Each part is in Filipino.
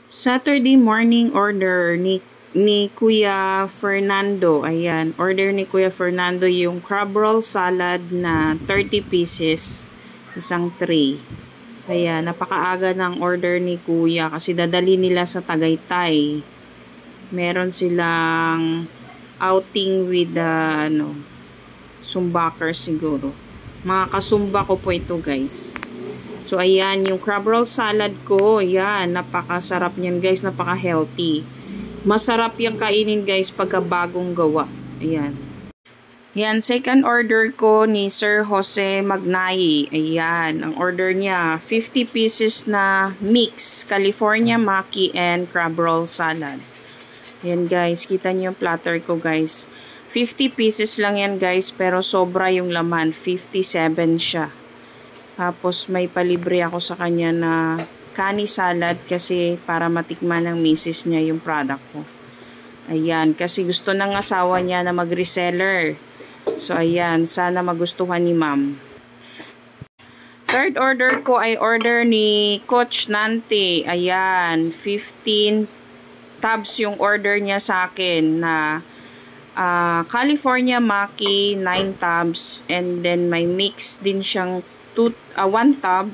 Saturday morning order ni Kuya Fernando. Ayan, order ni Kuya Fernando yung crab roll salad na 30 pieces, isang tray. Ayan, napakaaga ng order ni Kuya kasi dadali nila sa Tagaytay. Meron silang outing with Sumbakers siguro. Mga kasumba ko po ito, guys. So, ayan, yung crab roll salad ko, ayan, napakasarap niyan, guys, napaka-healthy. Masarap yung kainin, guys, pagka bagong gawa. Ayan. Yan, second order ko ni Sir Jose Magnayi. Ayan, ang order niya, 50 pieces na mix, California Maki and crab roll salad. Ayan, guys, kita niyo yung platter ko, guys. 50 pieces lang yan, guys, pero sobra yung laman, 57 siya. Tapos may palibre ako sa kanya na kani salad kasi para matikman ng misis niya yung product ko. Ayan, kasi gusto ng asawa niya na mag-reseller. So ayan, sana magustuhan ni ma'am. Third order ko ay order ni Coach Nante. Ayan, 15 tubs yung order niya sa akin na California Maki 9 tubs and then may mix din siyang 1 tub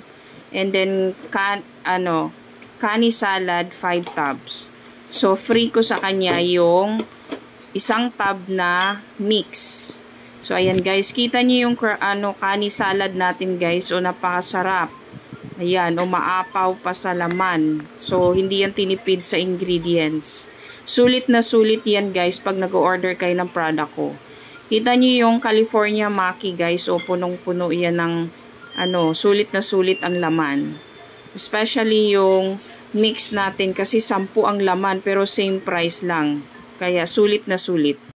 and then kani salad 5 tubs. So free ko sa kanya yung isang tub na mix. So ayan, guys, kita niyo yung kani salad natin, guys. O napakasarap. Ayan, umaapaw pa sa laman. So hindi yan tinipid sa ingredients. Sulit na sulit yan, guys, pag nag-order kayo ng product ko. Kita niyo yung California Maki, guys. O punong-puno yan ng sulit na sulit ang laman. Especially yung mix natin kasi 10 ang laman pero same price lang. Kaya sulit na sulit.